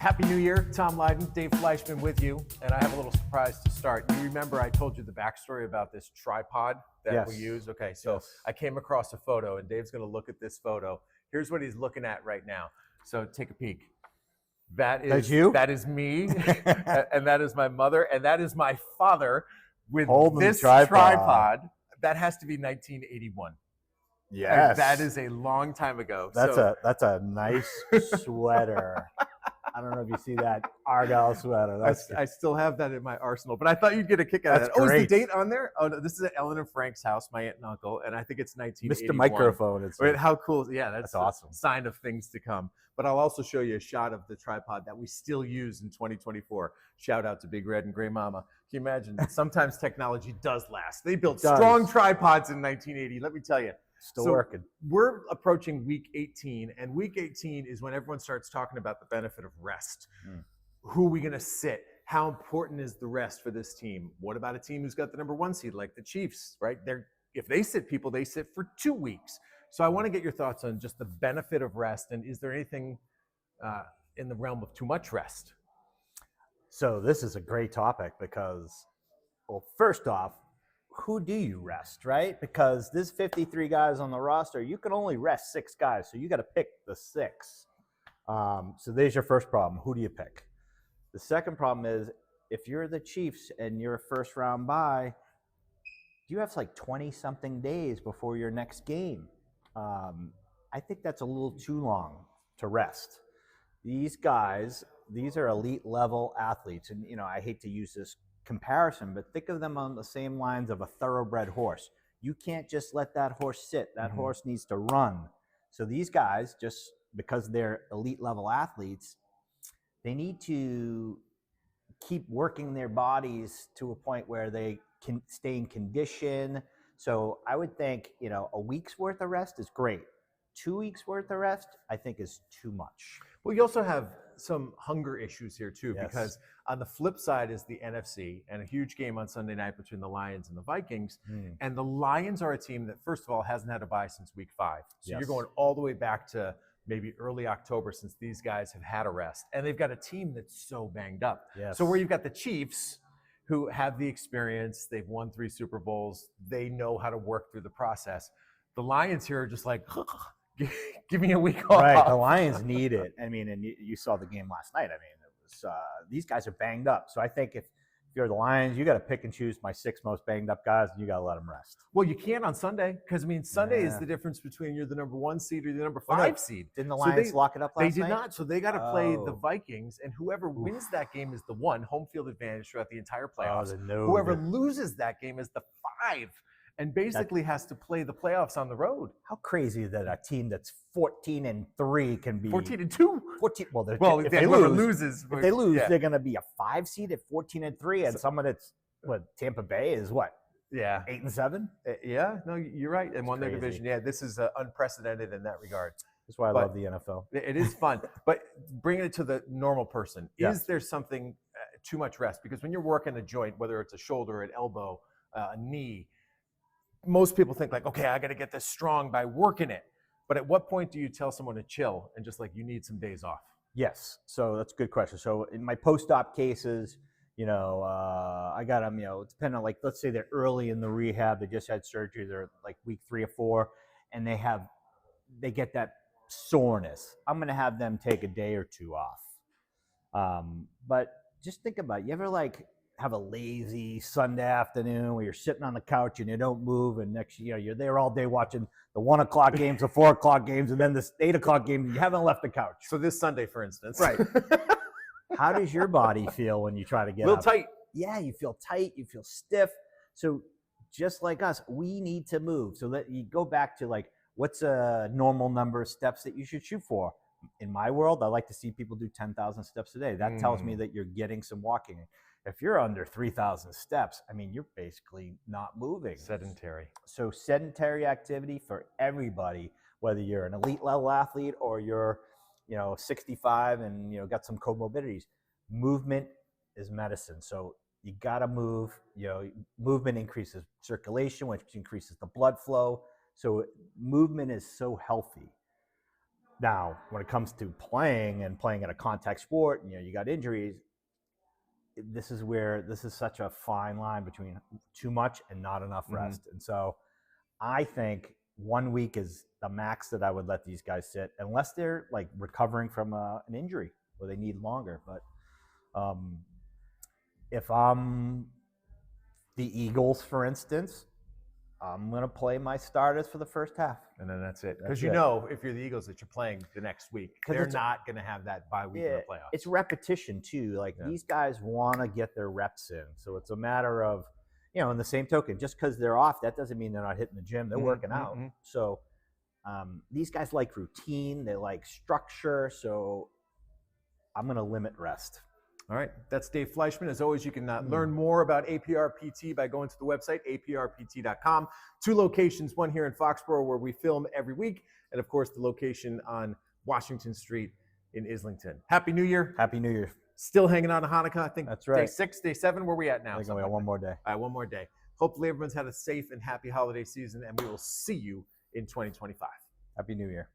Happy New Year. Tom Leyden, Dave Fleischman with you. And I have a little surprise to start. You remember I told you the backstory about this tripod that we use? Okay, so I came across a photo, and Dave's going to look at this photo. Here's what he's looking at right now. So take a peek. That's you? That is me, and that is my mother, and that is my father with holding this tripod. That has to be 1981. Yes. That is a long time ago. That's a nice sweater. I don't know if you see that Argyle sweater. I still have that in my arsenal, but I thought you'd get a kick out of that. Great. Is the date on there? Oh, no, this is at Ellen and Frank's house, my aunt and uncle, and I think it's 1981. Mr. Microphone. How cool. Yeah, that's awesome. A sign of things to come. But I'll also show you a shot of the tripod that we still use in 2024. Shout out to Big Red and Gray Mama. Can you imagine? Sometimes technology does last. They built strong tripods in 1980, let me tell you. Still working. We're approaching week 18, and week 18 is when everyone starts talking about the benefit of rest. Who are we going to sit? How important is the rest for this team? What about a team who's got the number one seed, like the Chiefs, right? If they sit people, they sit for 2 weeks. So I want to get your thoughts on just the benefit of rest, and is there anything in the realm of too much rest? So this is a great topic because, well, first off, who do you rest, right? Because there's 53 guys on the roster. You can only rest 6 guys, so you got to pick the 6. So there's your first problem. Who do you pick? The second problem is if you're the Chiefs and you're a first-round bye, you have like 20-something days before your next game. I think that's a little too long to rest. These guys, these are elite-level athletes, and I hate to use this comparison, but think of them on the same lines of a thoroughbred horse. You can't just let that horse sit. That horse needs to run. So these guys, just because they're elite level athletes, they need to keep working their bodies to a point where they can stay in condition. So I would think, a week's worth of rest is great. 2 weeks worth of rest, I think, is too much. Well, you also have some hunger issues here too, because on the flip side is the NFC and a huge game on Sunday night between the Lions and the Vikings. And the Lions are a team that, first of all, hasn't had a bye since week 5. So you're going all the way back to maybe early October since these guys have had a rest. And they've got a team that's so banged up. So where you've got the Chiefs who have the experience, they've won 3 Super Bowls, they know how to work through the process. The Lions here are just like, give me a week off. Right, the Lions need it. I mean, and you saw the game last night. I mean, it was these guys are banged up. So I think if you're the Lions, you got to pick and choose my 6 most banged up guys, and you got to let them rest. Well, you can't on Sunday because, Sunday is the difference between you're the number 1 seed or the number 5 seed. Didn't the Lions lock it up last night? They did not. So they got to play the Vikings, and whoever wins that game is the 1, home field advantage throughout the entire playoffs. Whoever loses that game is the 5. And basically has to play the playoffs on the road. How crazy that a team that's 14-3 can be 14-2. 14. If they lose, they're going to be a 5 seed at 14-3, and someone that's Tampa Bay is what? Yeah, 8-7. Yeah, no, you're right. And won their division. Yeah, this is unprecedented in that regard. That's why I love the NFL. It is fun, but bringing it to the normal person, is there something too much rest? Because when you're working a joint, whether it's a shoulder, an elbow, a knee. Most people think like, okay, I got to get this strong by working it. But at what point do you tell someone to chill and just like you need some days off? Yes. So that's a good question. So in my post-op cases, I got them, depending on, like, let's say they're early in the rehab, they just had surgery, they're like week 3 or 4, and they get that soreness. I'm going to have them take a day or 2 off. But just think about it. You ever have a lazy Sunday afternoon where you're sitting on the couch and you don't move, and next you're there all day watching the 1 o'clock games, the 4 o'clock games, and then the 8 o'clock game, you haven't left the couch. So this Sunday, for instance. Right. How does your body feel when you try to get up? A little tight. Yeah, you feel tight, you feel stiff. So just like us, we need to move. So that you go back to what's a normal number of steps that you should shoot for? In my world, I like to see people do 10,000 steps a day. That tells me that you're getting some walking. If you're under 3,000 steps, you're basically not moving. Sedentary. So sedentary activity for everybody, whether you're an elite level athlete or you're, 65 and, got some comorbidities. Movement is medicine. So you got to move. Movement increases circulation, which increases the blood flow. So movement is so healthy. Now, when it comes to playing at a contact sport, you got injuries. This is such a fine line between too much and not enough rest. And so I think 1 week is the max that I would let these guys sit, unless they're like recovering from an injury or they need longer. But if I'm the Eagles, for instance, I'm going to play my starters for the first half. And then that's it. Because if you're the Eagles, that you're playing the next week. They're not going to have that bye week in the playoffs. It's repetition, too. Like, these guys want to get their reps in. So it's a matter of, in the same token, just because they're off, that doesn't mean they're not hitting the gym. They're working out. So these guys like routine. They like structure. So I'm going to limit rest. All right. That's Dave Fleischman. As always, you can learn more about APR PT by going to the website, aprpt.com. 2 locations, one here in Foxboro where we film every week, and, of course, the location on Washington Street in Islington. Happy New Year. Happy New Year. Still hanging on to Hanukkah. I think that's right. Day 6, Day 7, where are we at now? I think we got one more day. All right, one more day. Hopefully everyone's had a safe and happy holiday season, and we will see you in 2025. Happy New Year.